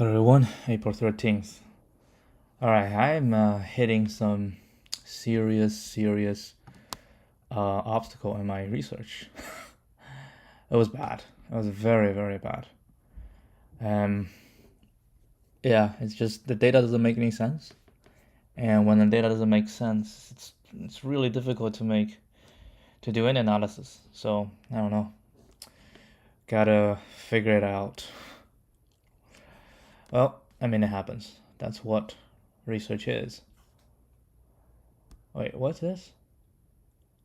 Hello everyone, April 13th. Alright, I'm hitting some serious obstacle in my research. It was bad. It was very bad. Um, yeah, it's just the data doesn't make any sense. And when the data doesn't make sense, it's really difficult to do any analysis. So, I don't know. Gotta figure it out. Well, I mean, it happens. That's what research is. Wait, what's this?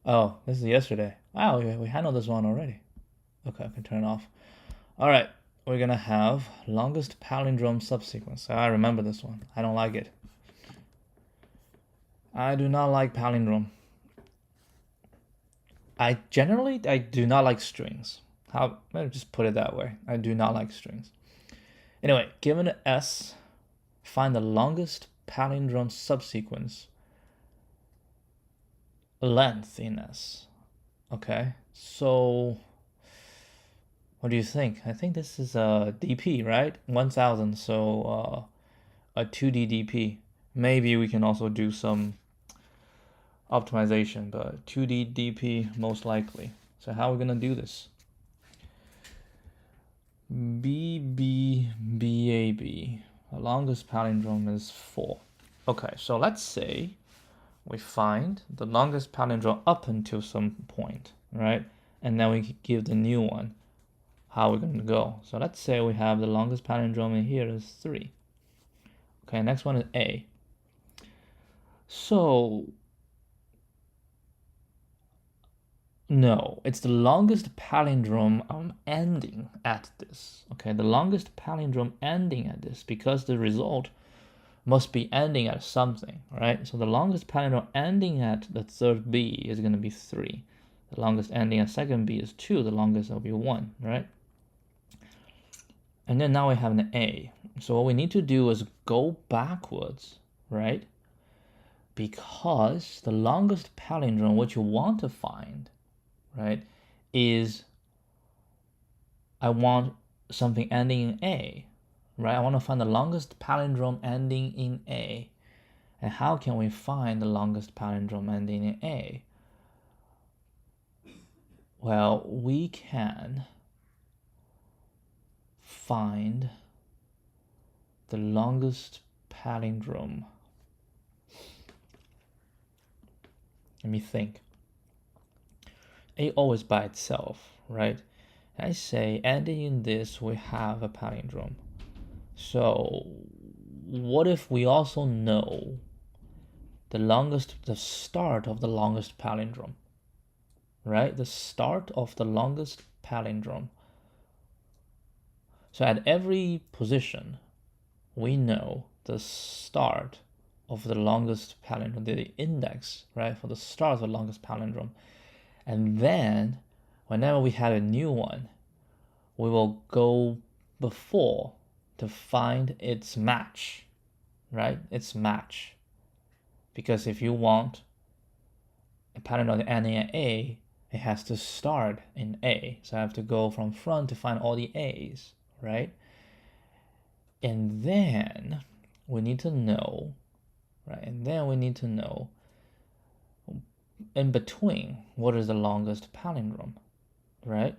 Oh, this is yesterday. Wow, we handled this one already. Okay, I can turn it off. All right, we're gonna have longest palindrome subsequence. I remember this one. I don't like it. I do not like palindrome. I do not like strings. Let me just put it that way. I do not like strings. Anyway, given S, find the longest palindrome subsequence length in S. Okay, so what do you think? I think this is a DP, right? 1000, so a 2D DP. Maybe we can also do some optimization, but 2D DP most likely. So how are we gonna do this? BB. The longest palindrome is 4. Okay, so let's say we find the longest palindrome up until some point, right? And then we give the new one how we're going to go. So let's say we have the longest palindrome in here is 3. Okay, next one is A. So, no, it's the longest palindrome ending at this. Okay, the longest palindrome ending at this, because the result must be ending at something, right? So the longest palindrome ending at the third B is going to be 3. The longest ending at second B is 2. The longest will be 1, right? And then now we have an A. So what we need to do is go backwards, right? Because the longest palindrome, what you want to find, right, is I want something ending in A, right? I want to find the longest palindrome ending in A. And how can we find the longest palindrome ending in A? Well, we can find the longest palindrome. Let me think. A always by itself, right? I say ending in this we have a palindrome. So what if we also know the start of the longest palindrome, right? The start of the longest palindrome. So at every position, we know the start of the longest palindrome, the index, right, for the start of the longest palindrome. And then whenever we have a new one, we will go before to find its match, right? Its match. Because if you want a palindrome ending in A, it has to start in A. So I have to go from front to find all the A's, right? And then we need to know, right? And then we need to know in between what is the longest palindrome, right?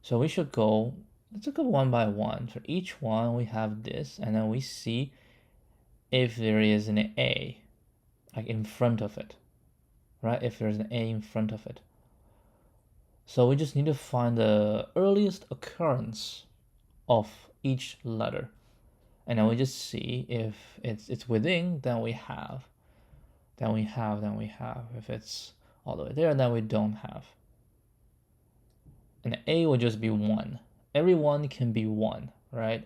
So we should go, let's go one by one. For each one, we have this, and then we see if there is an A, like in front of it, right? If there's an A in front of it. So we just need to find the earliest occurrence of each letter. And then we just see if it's within, then we have. If it's all the way there, then we don't have. And A would just be 1. Every one can be 1, right?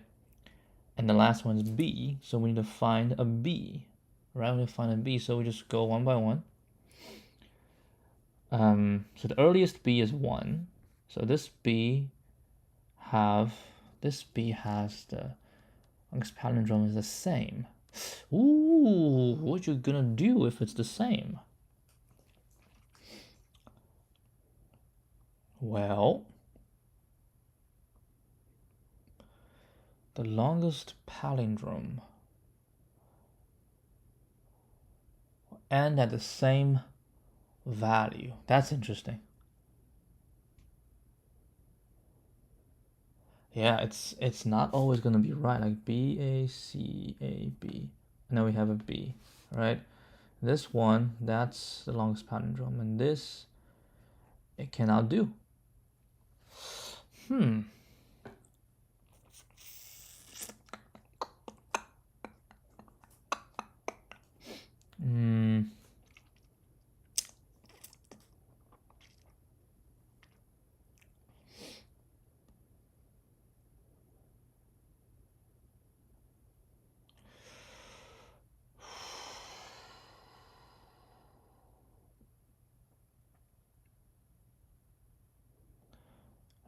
And the last one is B, so we need to find a B, right? We need to find a B, so we just go one by one. So the earliest B is 1. So this B has the longest palindrome is the same. Ooh, what you gonna do if it's the same? Well, the longest palindrome and at the same value. That's interesting. Yeah, it's not always gonna be right. Like B A C A B, and then we have a B, right? This one, that's the longest palindrome, and this it cannot do. Hmm.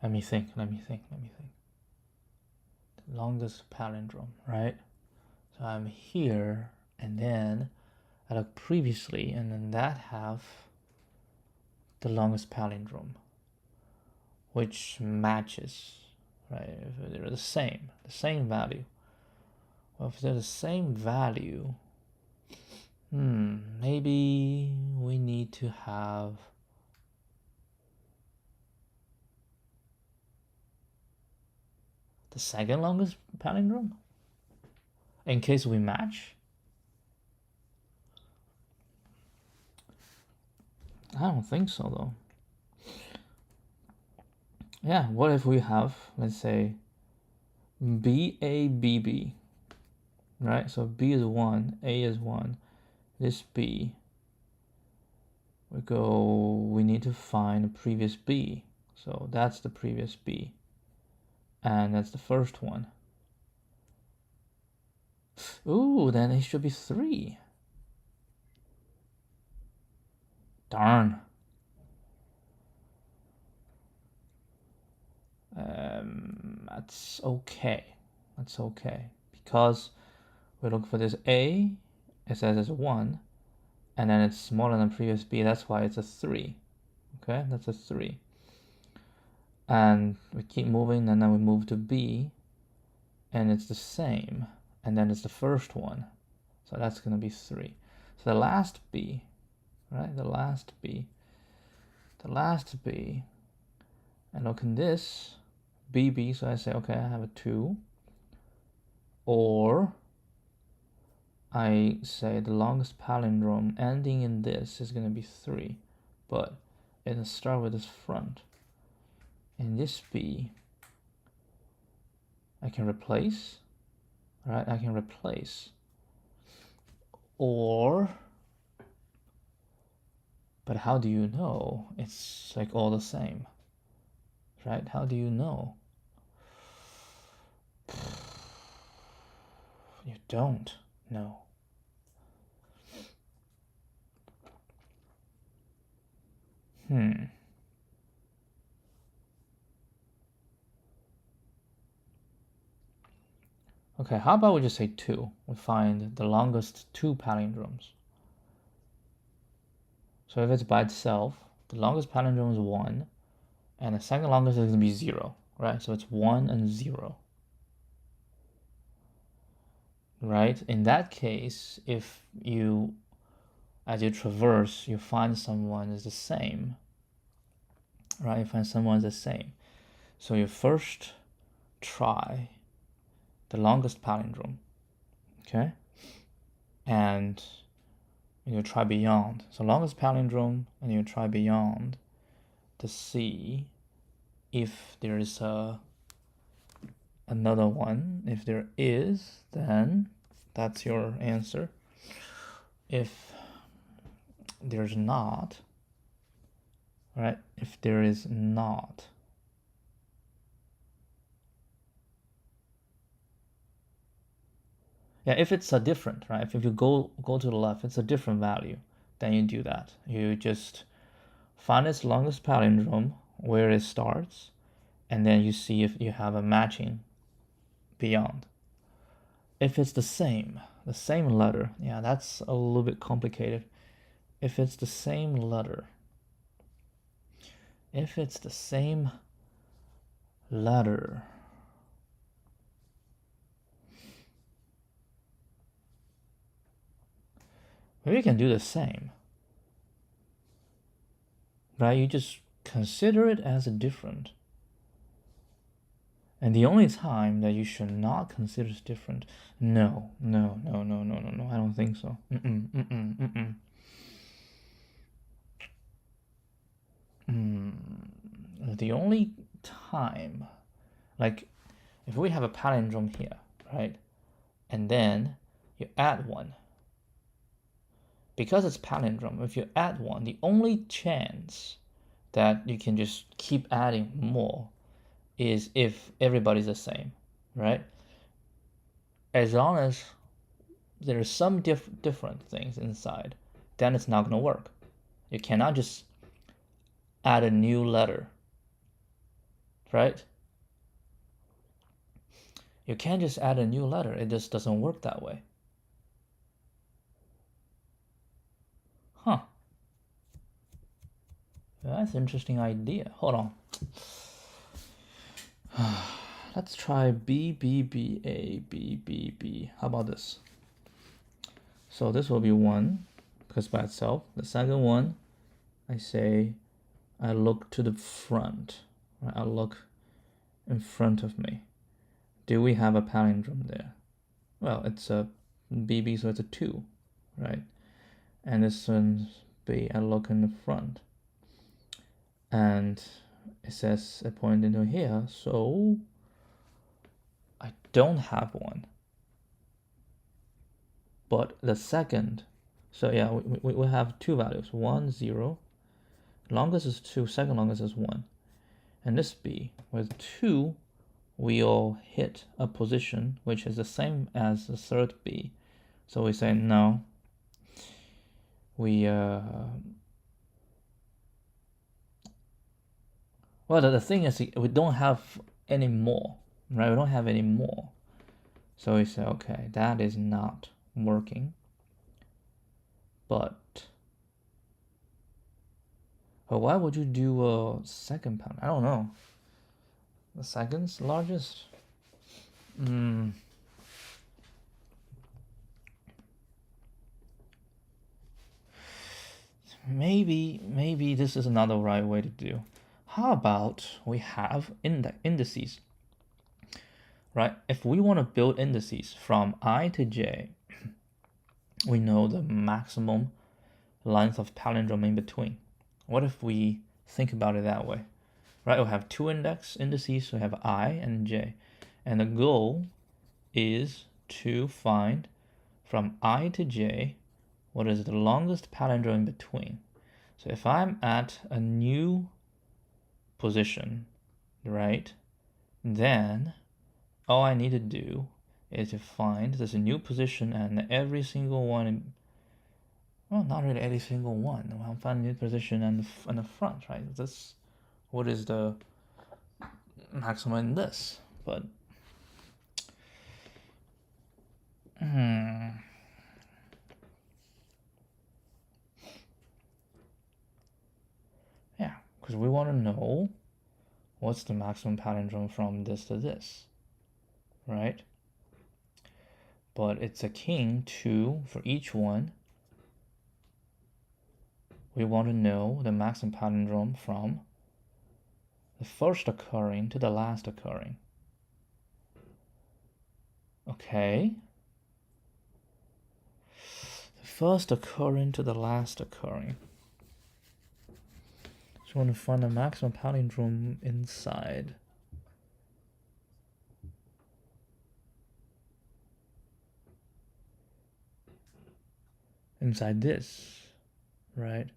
Let me think. The longest palindrome, right? So I'm here, and then I look previously, and then that have the longest palindrome, which matches, right? If they're the same value. Well, if they're the same value, maybe we need to have the second longest palindrome in case we match. I don't think so though. Yeah, what if we have, let's say, BABB, right? So B is 1, A is 1, this B, we need to find the previous B. So that's the previous B, and that's the first one. Ooh, then it should be 3. Darn. That's okay. That's okay. Because we look for this A, it says it's 1, and then it's smaller than previous B, that's why it's a 3. Okay, that's a 3. And we keep moving, and then we move to B, and it's the same, and then it's the first one. So that's going to be 3. So the last B, right? The last B, and look in this, BB, so I say, okay, I have a 2, or I say the longest palindrome ending in this is going to be 3, but it'll start with this front. In this B, I can replace, right? I can replace, or, but how do you know it's like all the same, right? How do you know? You don't know. Okay, how about we just say 2? We find the longest 2 palindromes. So if it's by itself, the longest palindrome is 1, and the second longest is going to be 0, right? So it's 1 and 0. Right? In that case, if you, as you traverse, you find someone is the same, right? You find someone is the same. So you first try the longest palindrome, okay? And you try beyond. So longest palindrome, and you try beyond to see if there is another one. If there is, then that's your answer. If there's not, right? If there is not, yeah, if it's a different, right? If you go to the left, it's a different value, then you do that. You just find its longest palindrome, where it starts, and then you see if you have a matching beyond. If it's the same letter, yeah, that's a little bit complicated. If it's the same letter, maybe you can do the same, right? You just consider it as a different. And the only time that you should not consider it different, no, I don't think so. The only time, like if we have a palindrome here, right? And then you add one. Because it's palindrome, if you add one, the only chance that you can just keep adding more is if everybody's the same, right? As long as there's some different things inside, then it's not going to work. You cannot just add a new letter, right? You can't just add a new letter. It just doesn't work that way. Huh. That's an interesting idea. Hold on. Let's try B, B, B, A, B, B, B. How about this? So this will be 1, because by itself. The second one, I say, I look to the front. Right? I look in front of me. Do we have a palindrome there? Well, it's a BB, so it's a 2, right? And this one's B, I look in the front. And it says I point into here, so I don't have one. But the second, so yeah, we have 2 values, 1, 0. Longest is 2, second longest is 1. And this B, with 2, we'll hit a position which is the same as the third B. So we say no. Well, the thing is, we don't have any more, right? We don't have any more. So we say, okay, that is not working. But why would you do a second pound? I don't know. The second's largest? Maybe this is another right way to do. How about we have indices, right? If we want to build indices from I to J, we know the maximum length of palindrome in between. What if we think about it that way, right? We have 2 indices, we have I and J, and the goal is to find from I to J what is the longest palindrome in between. So if I'm at a new position, right, then all I need to do is to find this new position and every single one, well, not really every single one. I'll find a new position and the front, right? This, what is the maximum in this? But yeah, because we want to know what's the maximum palindrome from this to this, right? But it's akin to, for each one, we want to know the maximum palindrome from the first occurring to the last occurring. Okay. The first occurring to the last occurring. So we want to find the maximum palindrome inside. Inside this, right?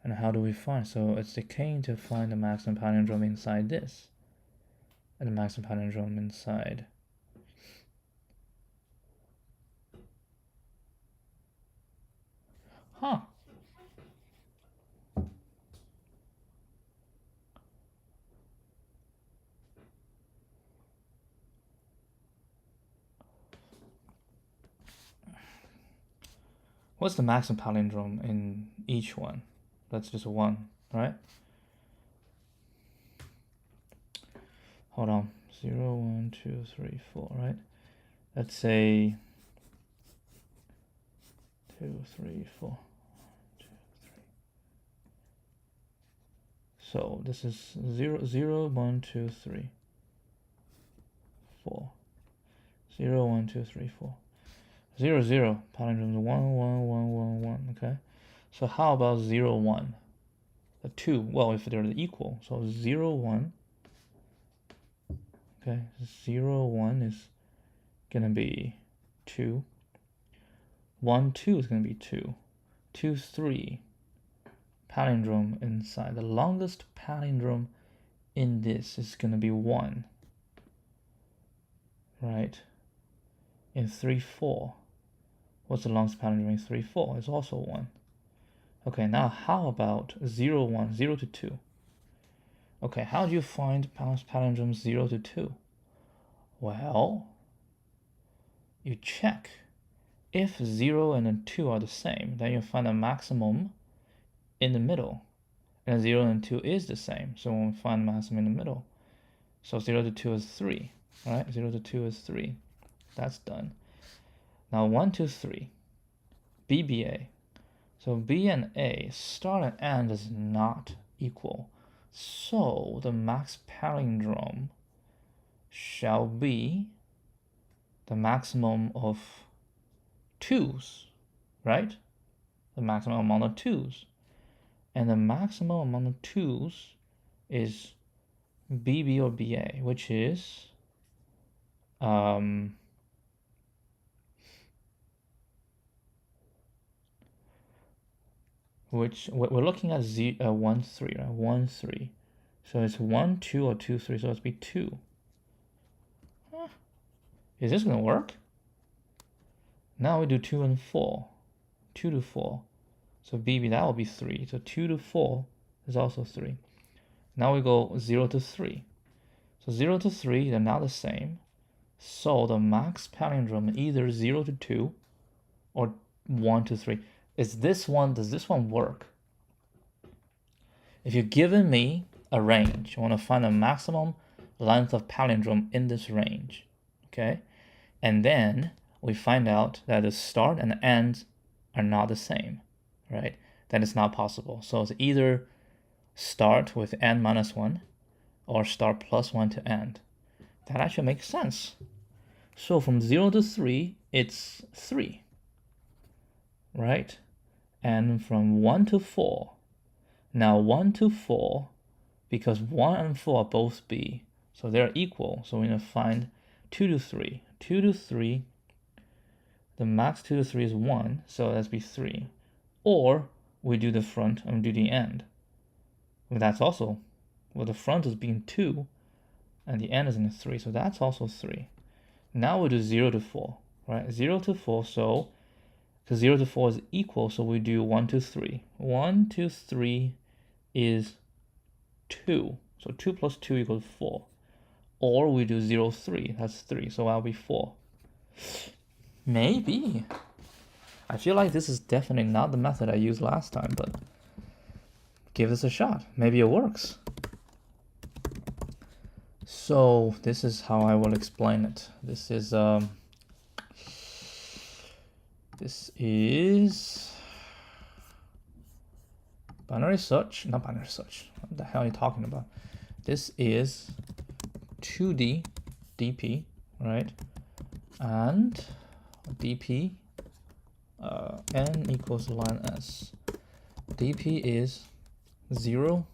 And how do we find? So it's akin to find the maximum palindrome inside this, and the maximum palindrome inside. Huh. What's the maximum palindrome in each one? That's just 1, right? Hold on. 0, 1, 2, 3, 4, right? Let's say 2, 3, 4. 2, 3. So this is 0, 0, 1, 2, 3, 4. 0, 1, 2, 3, 4. 0, 0. Palindromes 1, 1, 1, 1, 1. Okay. So how about 0, 1? The 2. Well, if they're equal. So 0, 1. Okay. 0, 1 is going to be 2. 1, 2 is going to be 2. 2, 3. Palindrome inside. The longest palindrome in this is going to be 1. Right? In 3, 4. What's the longest palindrome in 3, 4? It's also 1. Okay, now how about 0, 1, 0 to 2? Okay, how do you find palindromes 0 to 2? Well, you check. If 0 and 2 are the same, then you find a maximum in the middle. And 0 and 2 is the same, so we'll find the maximum in the middle. So 0 to 2 is 3, right? 0 to 2 is 3. That's done. Now 1, 2, 3. BBA. So B and A, start and end is not equal. So the max palindrome shall be the maximum of 2's, right? The maximum amount of 2's. And the maximum amount of 2's is BB or BA, which is which we're looking at 1, 3, right? 1, 3. So it's 1, 2, or 2, 3. So it's be 2. Huh. Is this gonna work? Now we do 2 and 4. 2 to 4. So BB, that will be 3. So 2 to 4 is also 3. Now we go 0 to 3. So 0 to 3, they're not the same. So the max palindrome either 0 to 2 or 1 to 3. Is this one, does this one work? If you've given me a range, I want to find the maximum length of palindrome in this range, okay? And then we find out that the start and the end are not the same, right? Then it's not possible. So it's either start with n minus 1 or start plus 1 to end. That actually makes sense. So from 0 to 3, it's 3, right? And from 1 to 4, now 1 to 4, because 1 and 4 are both B, so they're equal. So we're going to find 2 to 3. 2 to 3, the max 2 to 3 is 1, so that's be 3. Or we do the front and do the end. That's also, well, the front is being 2, and the end is in 3, so that's also 3. Now we do 0 to 4, right? 0 to 4, so because 0 to 4 is equal, so we do 1 to 3. 1 to 3 is 2. So 2 plus 2 equals 4. Or we do 0, 3. That's 3. So that'll be 4. Maybe. I feel like this is definitely not the method I used last time, but give this a shot. Maybe it works. So this is how I will explain it. This is binary search, not binary search. What the hell are you talking about? This is 2D DP, right? And DP n equals line s. DP is 0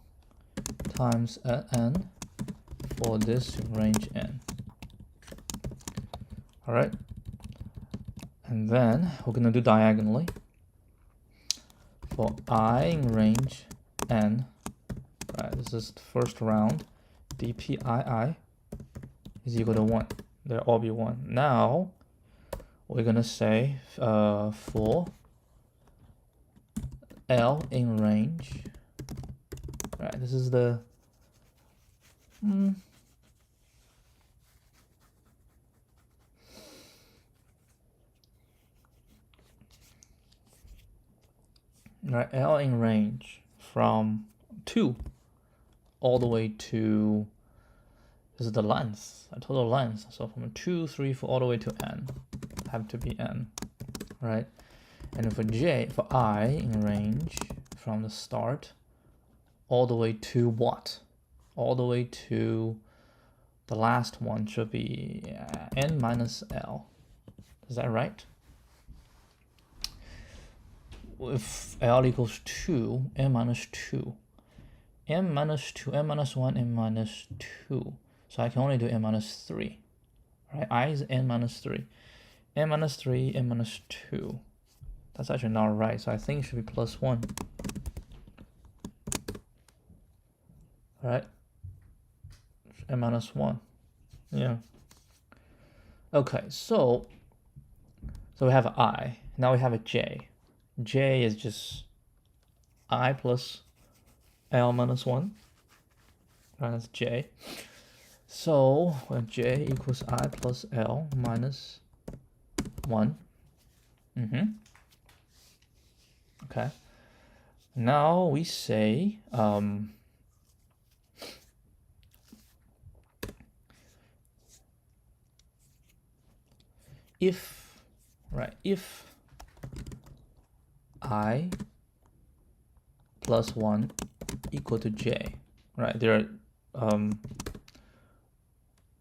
times n for this range n. All right. And then we're going to do diagonally. For I in range n, right, this is the first round, dpii is equal to 1. They'll all be 1. Now, we're going to say for L in range, right, this is the right, L in range from 2 all the way to, this is the length, a total length. So from 2, 3, 4 all the way to n, have to be n, right? And for I in range from the start all the way to what? All the way to the last one should be n minus L. Is that right? If L equals 2, n minus 2. n minus 2, n minus 1, n minus 2. So I can only do n minus 3. Right? I is n minus 3. n minus 3, n minus 2. That's actually not right, so I think it should be plus 1. Right? n minus 1. Yeah. Okay, so we have I. Now we have a j. J is just I plus L minus 1. Right, that's j. So when j equals I plus L minus 1. Okay. Now we say if I plus 1 equal to j, right? They're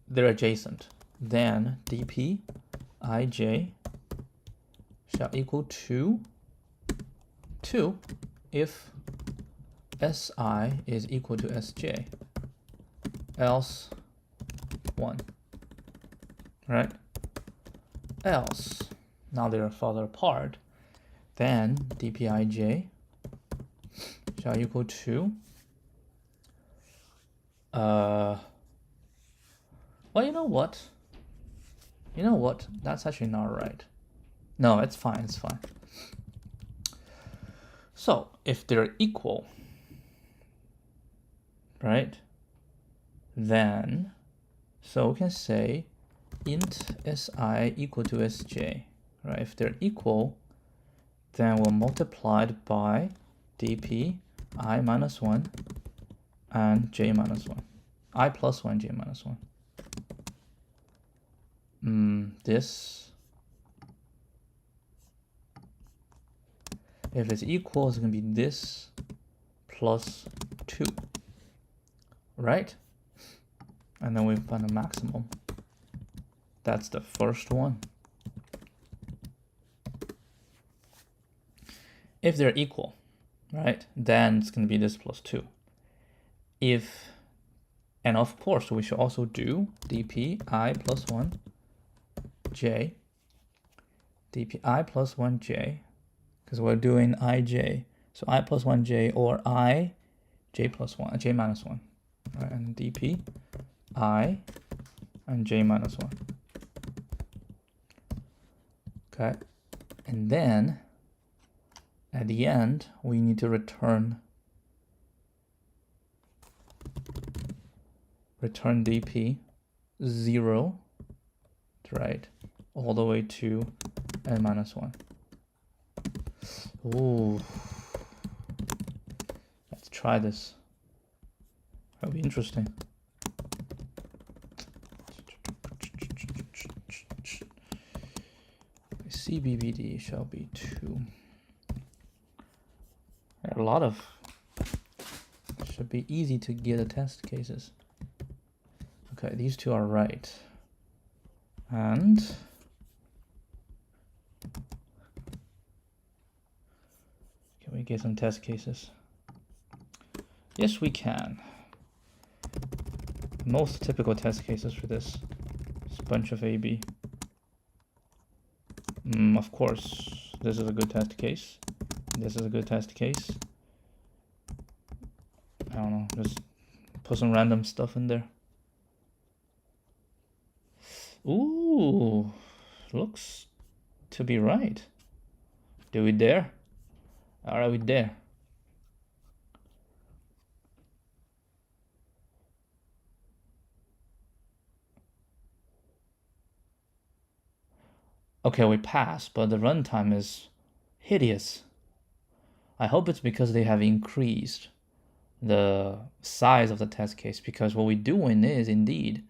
adjacent. Then dp ij shall equal to 2 if si is equal to sj, else 1, right? Else, now they're farther apart, then dpij shall equal to well, you know what, that's actually not right. No, it's fine. So if they're equal, right, then so we can say int si equal to sj, right? If they're equal, then we'll multiply it by dp I minus 1 and j minus 1. I plus 1, j minus 1. This, if it's equal, it's going to be this plus 2, right? And then we find the maximum. That's the first one. If they're equal, right, then it's going to be this plus 2. And of course, we should also do dp I plus 1 j, dp I plus 1 j, because we're doing ij. So I plus 1 j or I j plus 1, j minus 1, right? And dp I and j minus 1. Okay, and then at the end we need to return dp 0, right, all the way to n minus 1. Ooh, let's try this. That'll be interesting. CBBD shall be 2. There are a lot of, should be easy to get the test cases. Okay, these two are right. And can we get some test cases? Yes, we can. Most typical test cases for this is a bunch of AB. Of course, this is a good test case. This is a good test case. I don't know, just put some random stuff in there. Ooh, looks to be right. Do we dare? Are we there? Okay, we pass, but the runtime is hideous. I hope it's because they have increased the size of the test case, because what we're doing is indeed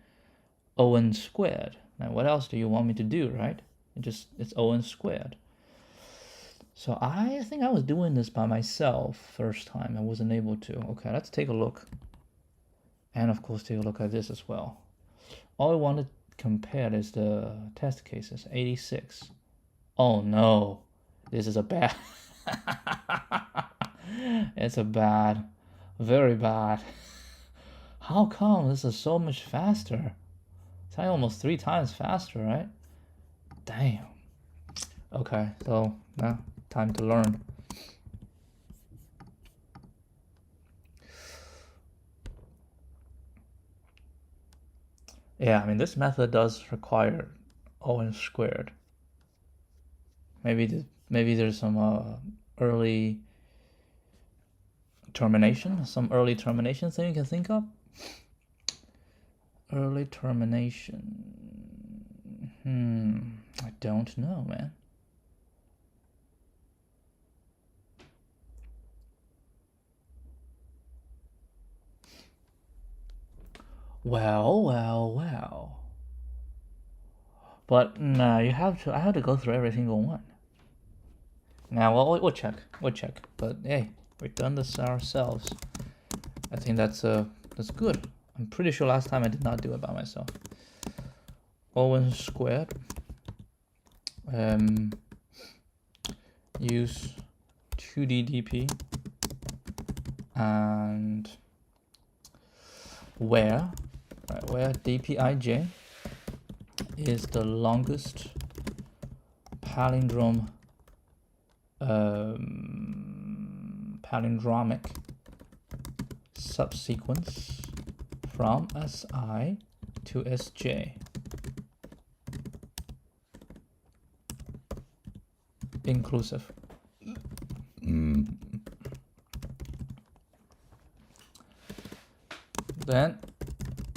O(n) squared. Now what else do you want me to do, right? It's O(n) squared. So I think I was doing this by myself first time. I wasn't able to. Okay, let's take a look. And of course, take a look at this as well. All I want to compare is the test cases. 86. Oh no, this is a bad. It's a bad, very bad. How come this is so much faster? It's like almost 3 times faster, right? Damn. Okay, so now time to learn. Yeah, I mean this method does require O(n) squared. Maybe there's some early termination, some early termination thing you can think of. Early termination. I don't know, man. Well. But no, you have to. I have to go through every single one. Now, well, we'll check. But hey, we've done this ourselves. I think that's good. I'm pretty sure last time I did not do it by myself. O(n) squared. Use 2D dp and where dpij is the longest palindromic subsequence from Si to Sj. Inclusive. Then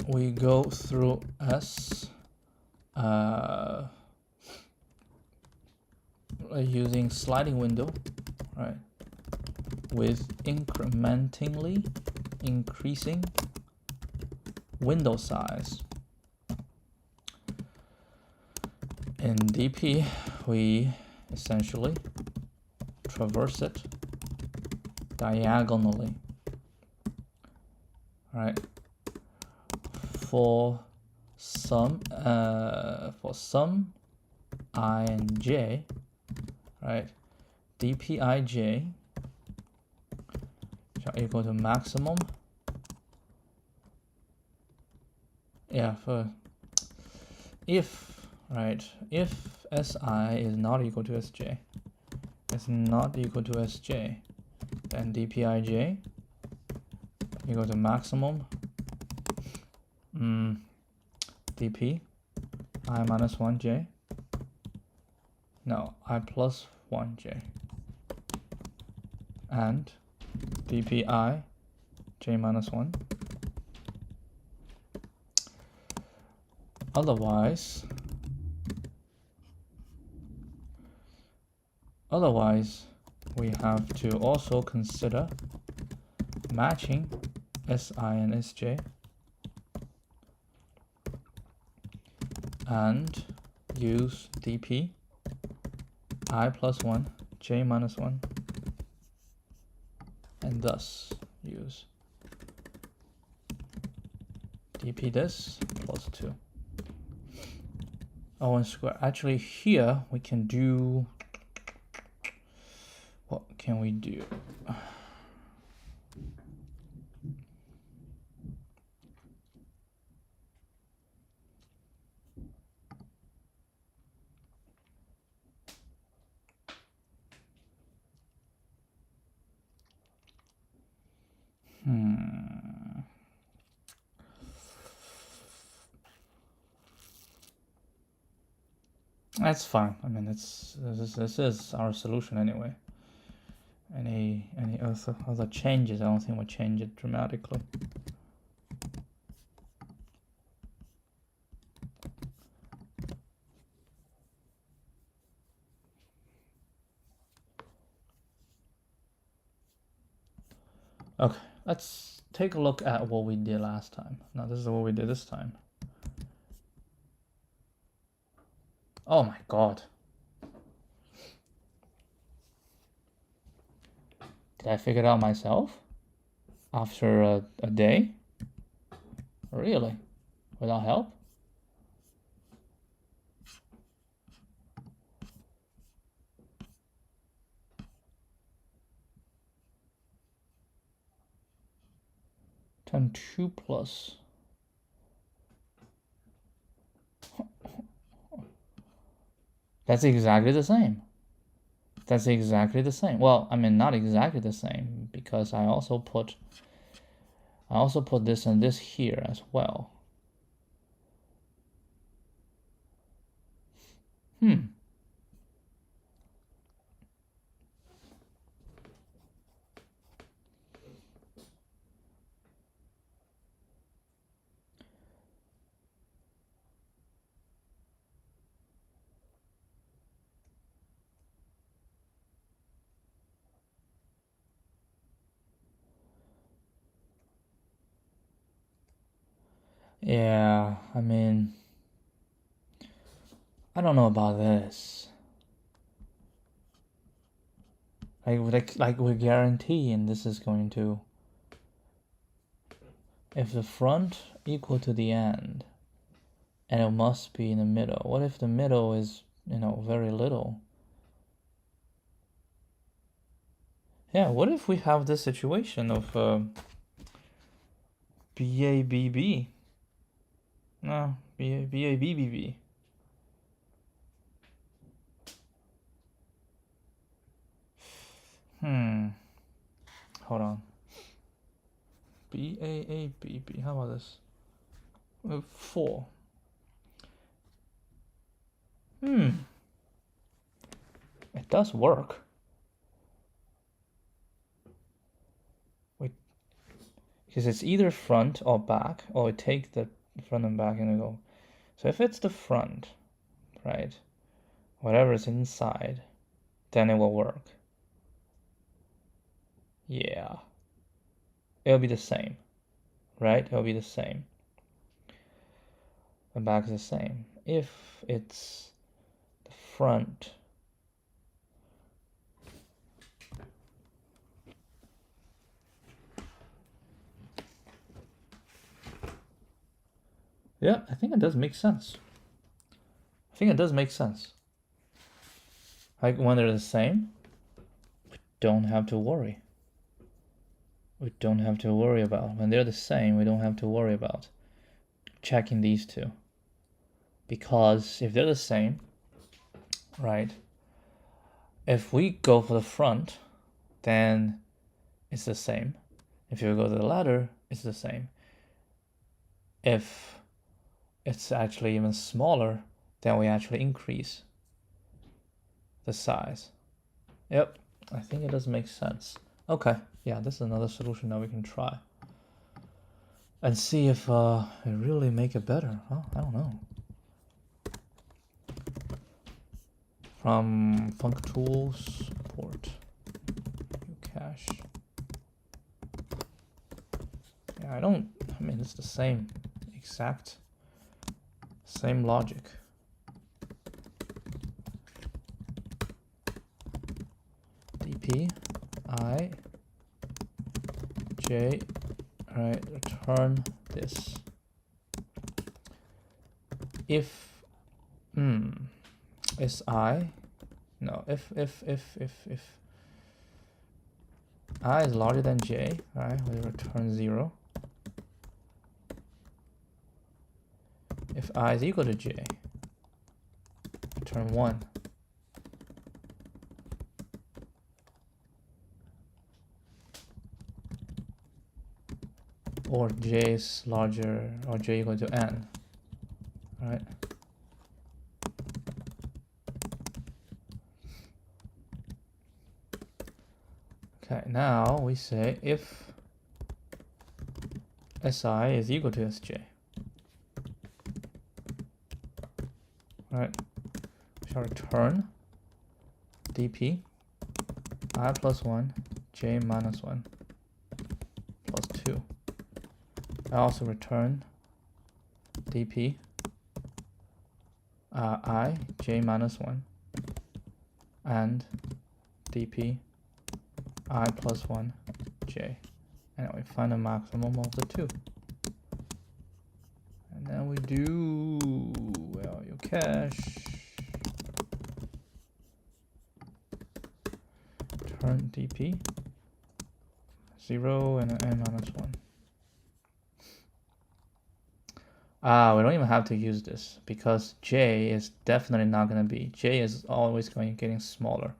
we go through S using sliding window, right, with incrementally increasing window size. In dp, we essentially traverse it diagonally, right? For some I and j, right? dpij shall equal to maximum. Yeah, if Si is not equal to Sj, then dpij equal to maximum dp I minus 1j, no, I plus 1j, and dpi j minus 1. Otherwise we have to also consider matching Si and Sj and use dp I plus 1 j minus 1, and thus use dp this plus 2 O(n) squared. Actually, here we can do, what can we do? That's fine. I mean, this is our solution anyway. Any other changes, I don't think will change it dramatically. Okay, let's take a look at what we did last time. Now this is what we did this time. Oh my god. Did I figure it out myself after a day? Really? Without help? Turn 2 plus. That's exactly the same. That's exactly the same. Well, I mean, not exactly the same, because I also put this and this here as well. Yeah, I mean, I don't know about this. Like we're guaranteeing this is going to, if the front equal to the end, and it must be in the middle. What if the middle is, very little? Yeah, what if we have this situation of BABB? No, BABBB. Hold on. BAABB. How about this? 4. It does work. Wait, because it's either front or back, or we take the front and back and we go. So if it's the front, right, whatever is inside, then it will work. Yeah. It'll be the same, right? It'll be the same. The back is the same. If it's the front, yeah, I think it does make sense. Like when they're the same, we don't have to worry. When they're the same, we don't have to worry about checking these two. Because if they're the same, right, if we go for the front, then it's the same. If you go to the latter, it's the same. If it's actually even smaller, then we actually increase the size. Yep, I think it does make sense. Okay, yeah, this is another solution that we can try. And see if it really make it better. Huh? I don't know. From func_tools port cache. Yeah, I mean, it's the same exact same logic. dp I j, right, return this. If is I, no, if I is larger than j, right, we return 0. If I is equal to j, return 1. Or j is larger, or j equal to n, right? Okay, now we say if si is equal to sj, right? We shall return dp I plus 1, j minus 1 plus 2. I also return dp I j minus 1 and dp I plus 1 j. And then we find the maximum of the 2. And then we do, well, your cache, turn dp 0 and an n minus 1. We don't even have to use this because j is definitely not going to be. J is always getting smaller.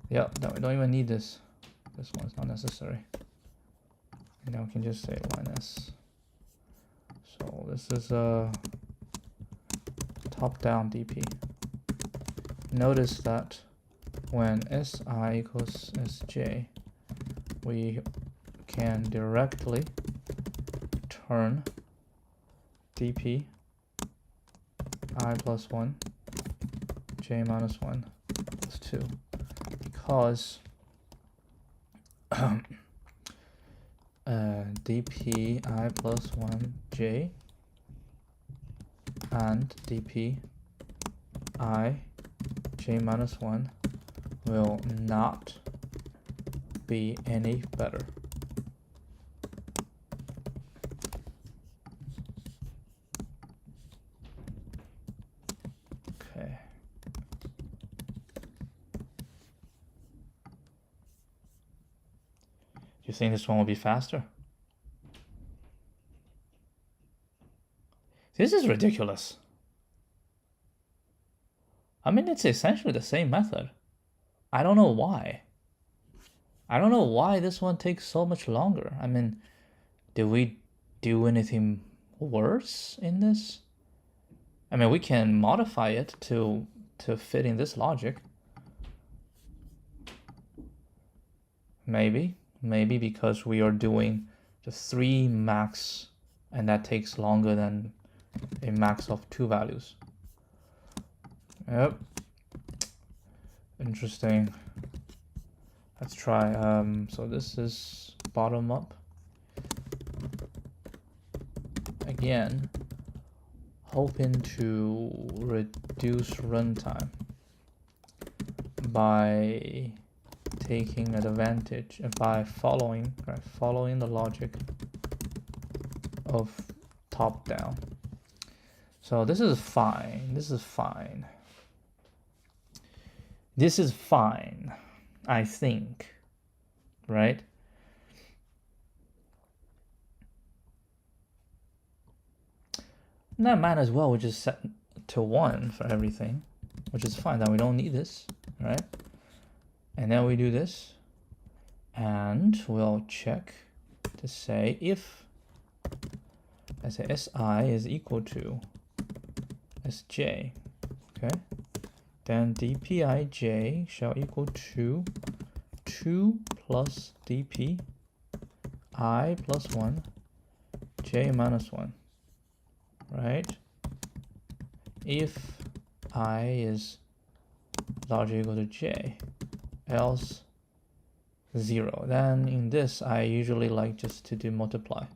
Yep, no, we don't even need this. This one's not necessary. And then we can just say minus. So this is a top-down dp. Notice that when si equals sj, we can directly turn dp I plus 1 j minus 1 plus 2 because dp I plus 1 j and dp I j minus 1 will not be any better. Okay. Do you think this one will be faster? This is ridiculous. I mean, it's essentially the same method. I don't know why. I don't know why this one takes so much longer. I mean, did we do anything worse in this? I mean, we can modify it to fit in this logic. Maybe because we are doing the 3 max and that takes longer than a max of 2 values. Yep. Interesting. Let's try. So this is bottom up. Again, hoping to reduce runtime by taking advantage by following the logic of top down. So this is fine. This is fine. This is fine, I think, right? That might as well we just set to 1 for everything, which is fine. Then we don't need this, right? And then we do this, and we'll check to say if, let's say si is equal to sj, okay? Then dpij shall equal to 2 plus dp I plus 1 j minus 1, right? If I is larger or equal to j, else 0. Then in this, I usually like just to do multiply.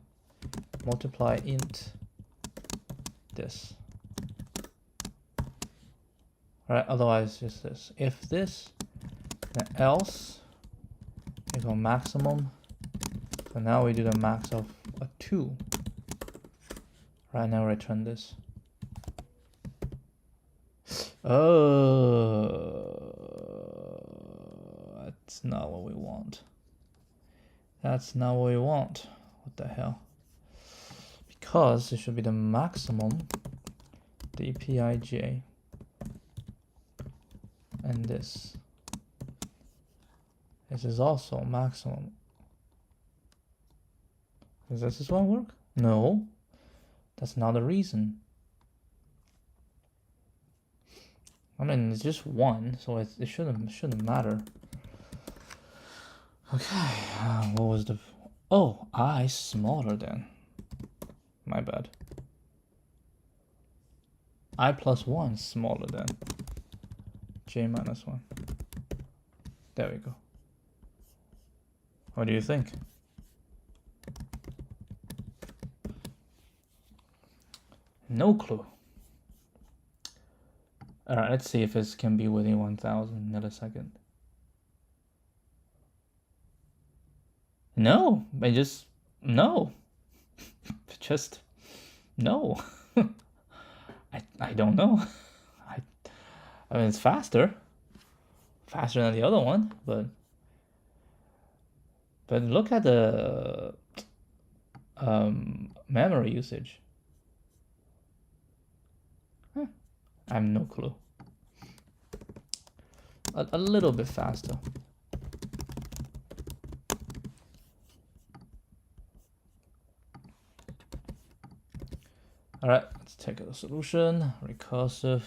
Multiply int this. Right, otherwise just this. If this, then else equal maximum. So now we do the max of a 2. Right now return this. Oh, that's not what we want. That's not what we want. What the hell? Because it should be the maximum dpij and this. This is also maximum. Does this one work? No, that's not the reason. I mean, it's just 1, so it shouldn't matter. Okay, what was the? Oh, I smaller than. My bad. I plus 1 smaller than j minus 1. There we go. What do you think? No clue. Alright, let's see if this can be within 1000 milliseconds. No, no. Just no. I don't know. I mean, it's faster than the other one, but look at the memory usage. I have no clue. A little bit faster. All right, let's take a solution. Recursive.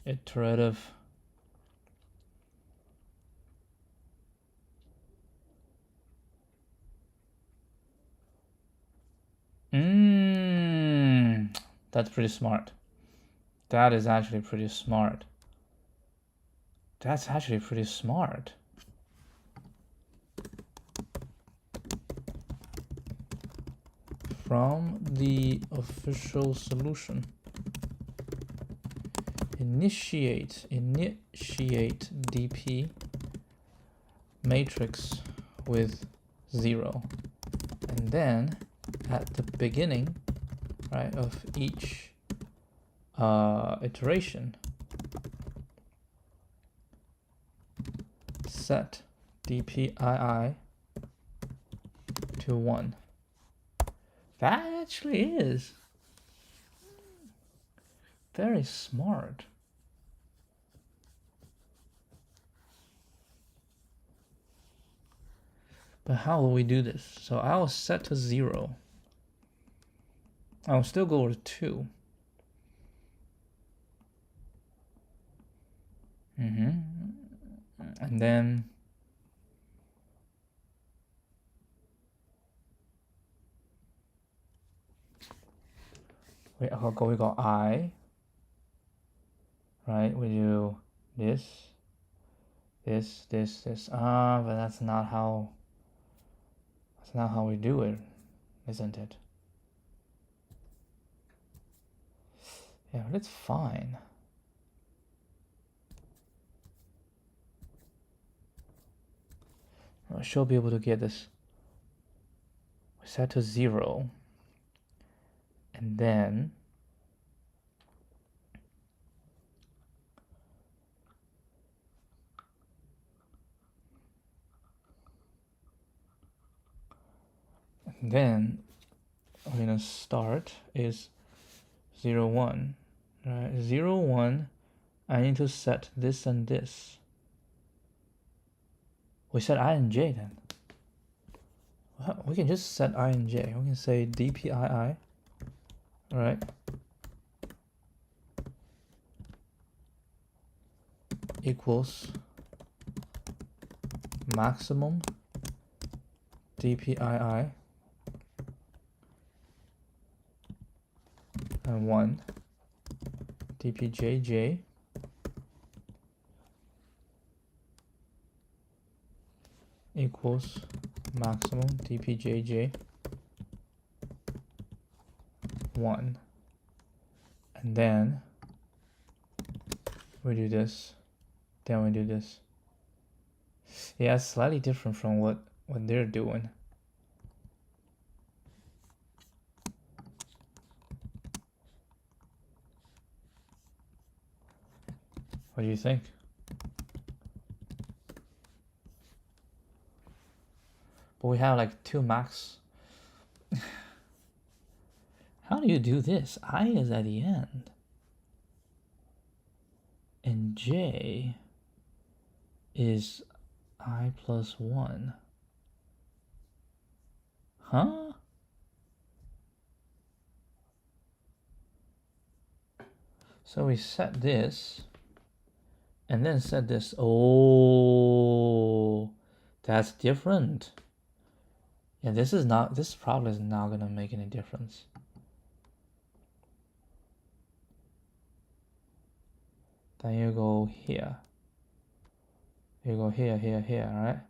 Iterative. That's pretty smart. That is actually pretty smart. That's actually pretty smart. From the official solution. Initiate DP matrix with 0. And then at the beginning, right, of each iteration, set DPII to 1. That actually is very smart. But how will we do this? So I'll set to 0. I'll still go with 2. And then we got I, right? We do this. But that's not how we do it, isn't it? Yeah, but it's fine. I should be able to get this. We set to 0. And then we're gonna start is 0, 1. Right? 0, 1. I need to set this and this. We set I and j then. Well, we can just set I and j. We can say DPII. Right? Equals maximum DPII and 1 DPJJ equals maximum DPJJ 1. And then we do this, then we do this. Yeah, it's slightly different from what they're doing. What do you think? But we have like 2 max. How do you do this? I is at the end. And j is I plus 1. Huh? So we set this and then set this. Oh, that's different. Yeah, this probably is not gonna make any difference. Then you go here. You go here, right?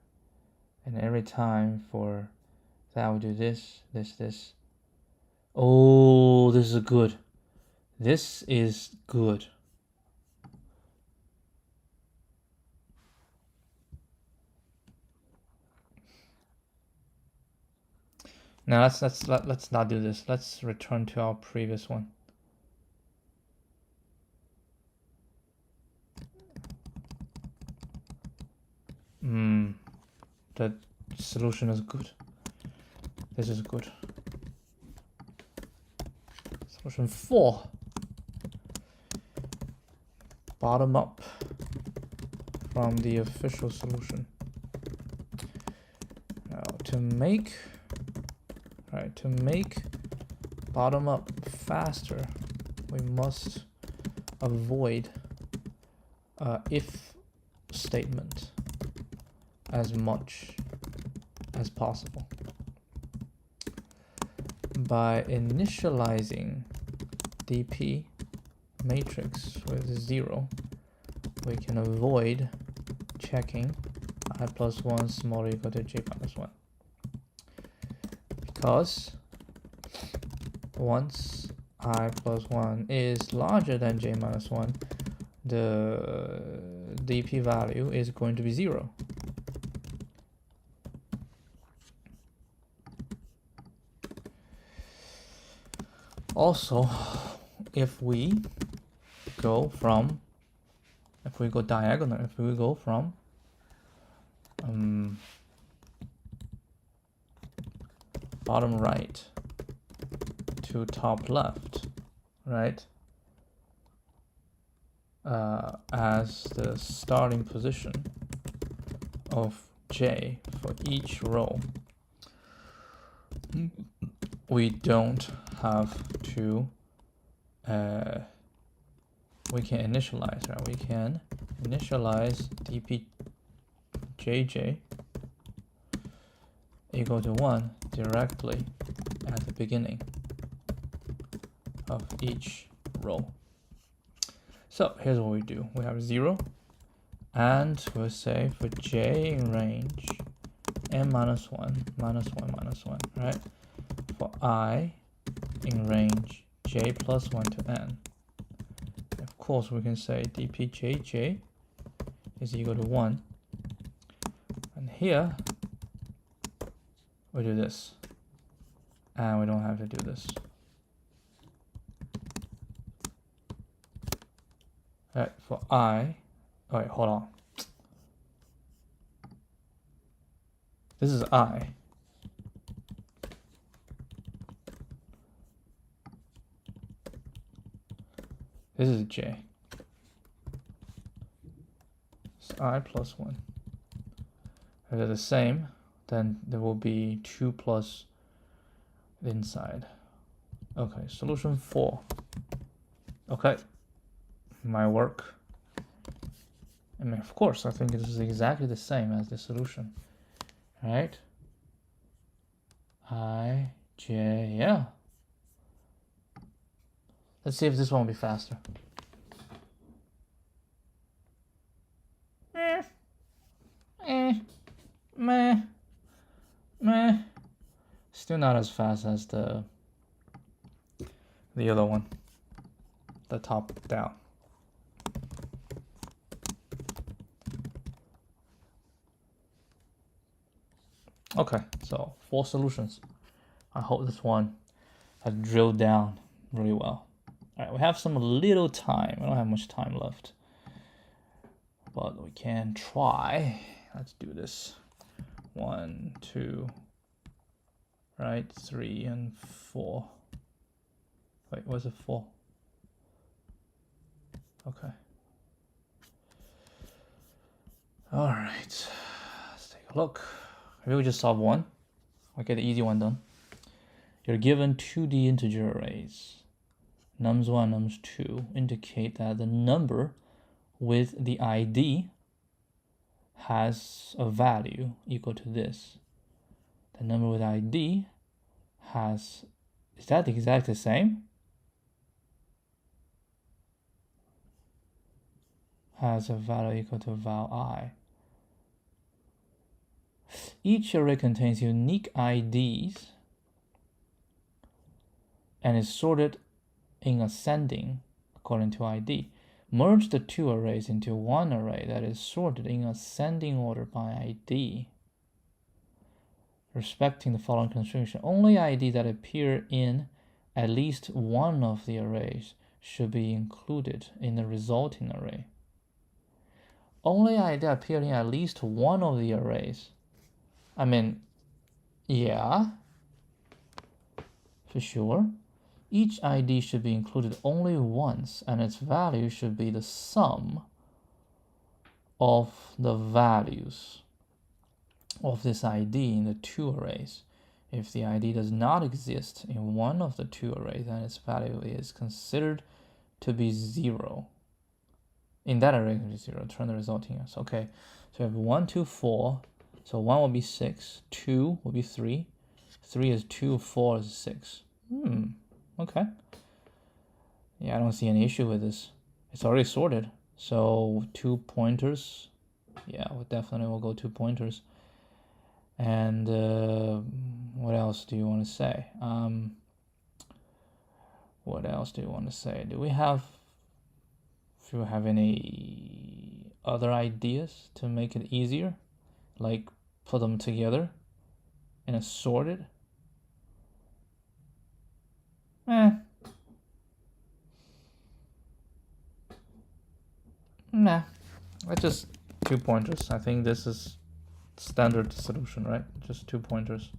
And every time for that we do this. Oh, this is good. This is good. Now let's not do this. Let's return to our previous one. The solution is good. This is good. Solution 4. Bottom up from the official solution. Now to make bottom up faster, we must avoid if statement as much as possible. By initializing dp matrix with 0, we can avoid checking I plus 1 smaller or equal to j minus 1. Because once I plus 1 is larger than j minus 1, the dp value is going to be 0. Also, if we go diagonal, if we go from bottom right to top left, right, as the starting position of j for each row, we don't have to we can initialize, right? We can initialize dpjj equal to 1 directly at the beginning of each row. So here's what we do. We have 0, and we'll say for j in range n minus 1, minus 1, minus 1, right? For I in range j plus 1 to n. Of course, we can say dpjj is equal to 1. And here, we do this. And we don't have to do this. Alright, for I, oh wait, hold on. This is I. This is j. It's I plus 1. If they're the same, then there will be 2 plus inside. Okay, solution 4. Okay, my work. I mean, of course, I think this is exactly the same as the solution, right? I, j, yeah. Let's see if this one will be faster. Meh. Still not as fast as the other one, the top down. Okay, so 4 solutions. I hope this one has drilled down really well. All right, we have some little time. We don't have much time left, but we can try. Let's do this. 1, 2, right? 3 and 4. Wait, what's it 4? Okay. All right, let's take a look. Maybe we just solve one. I'll get the easy one done. You're given 2D integer arrays. nums1, nums2 indicate that the number with the ID has a value equal to this. The number with ID has, is that exactly the same? Has a value equal to val I. Each array contains unique IDs and is sorted in ascending according to ID. Merge the 2 arrays into one array that is sorted in ascending order by ID. respecting the following constriction. Only ID that appear in at least one of the arrays should be included in the resulting array. Only ID that appear in at least one of the arrays. I mean, yeah, for sure. Each ID should be included only once, and its value should be the sum of the values of this ID in the two arrays. If the ID does not exist in one of the two arrays, then its value is considered to be 0. In that array, it can be 0. Turn the resulting as. Okay, so we have 1, 2, 4. So 1 will be 6, 2 will be 3. 3 is 2, 4 is 6. Okay. Yeah, I don't see any issue with this. It's already sorted. So 2 pointers. Yeah, we definitely will go 2 pointers. And what else do you want to say? What else do you want to say? Do you have any other ideas to make it easier? Like put them together in a sorted? Nah, it's just 2 pointers. I think this is standard solution, right? Just 2 pointers.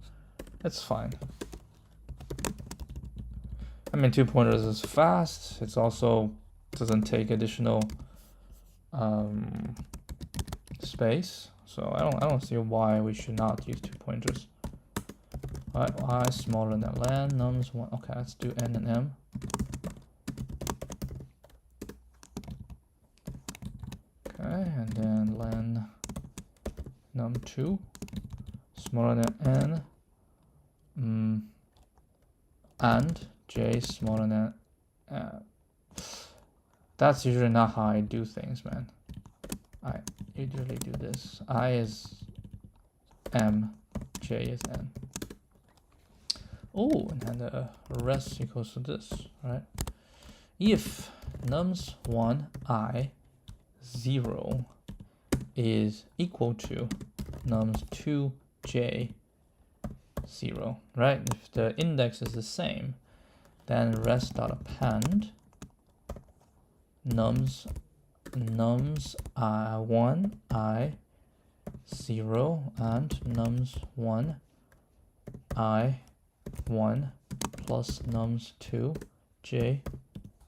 It's fine. I mean, 2 pointers is fast. It's also doesn't take additional space. So I don't see why we should not use 2 pointers. Right, y smaller than len nums 1. Okay, let's do n and m. Okay, and then len num2 smaller than n, and j smaller than that's usually not how I do things, man. I usually do this. I is m, j is n. Oh, and then the rest equals to this, right? If nums1 I 0 is equal to nums2 j 0, right? If the index is the same, then rest.append nums 1 I 0 and nums1 I 1 plus nums2 j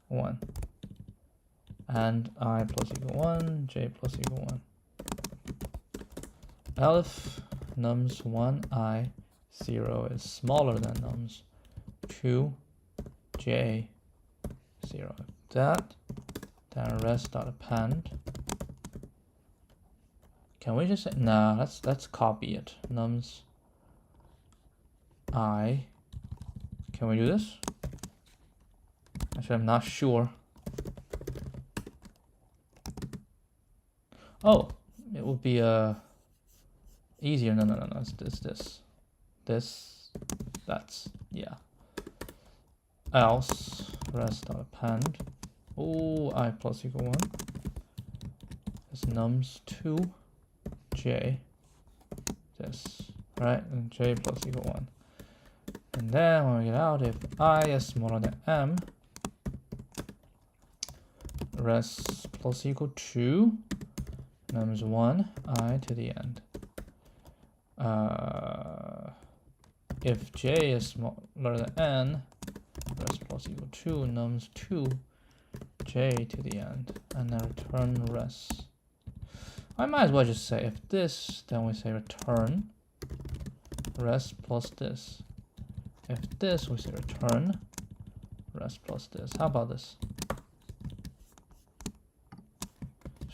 1 and I plus equal 1 j plus equal 1. If nums1 I 0 is smaller than nums2 j 0, that then rest.append. Can we just say, nah, let's copy it. Nums I, can we do this? Actually, I'm not sure. Oh, it would be easier. No, it's this, that's, yeah. Else rest.append. Oh, I plus equal 1 is nums2 j, this, right? And j plus equal 1. And then when we get out, if I is smaller than m, rest plus equal to nums1 I to the end. If j is smaller than n, rest plus equal to nums2 j to the end, and then return rest. I might as well just say if this, then we say return rest plus this. If this, we say return rest plus this. How about this?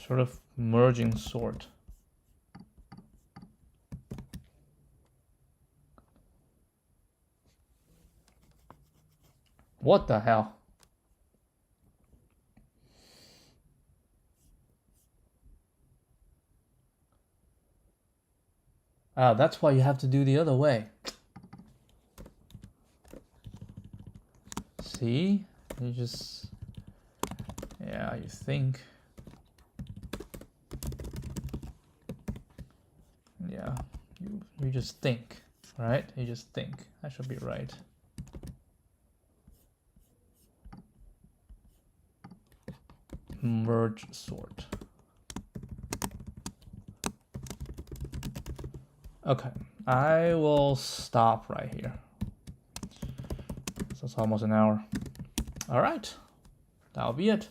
Sort of merging sort. What the hell? That's why you have to do the other way. See? You just... yeah, you think. Yeah, you just think. right? You just think that should be right. Merge sort. Okay, I will stop right here. So it's almost an hour. All right, that'll be it.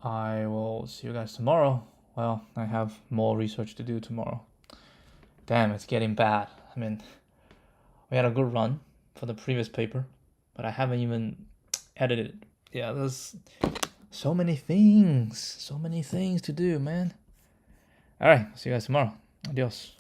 I will see you guys tomorrow. Well, I have more research to do tomorrow. Damn, it's getting bad. I mean, we had a good run for the previous paper, but I haven't even edited it. Yeah, there's so many things to do, man. All right, see you guys tomorrow. Adios.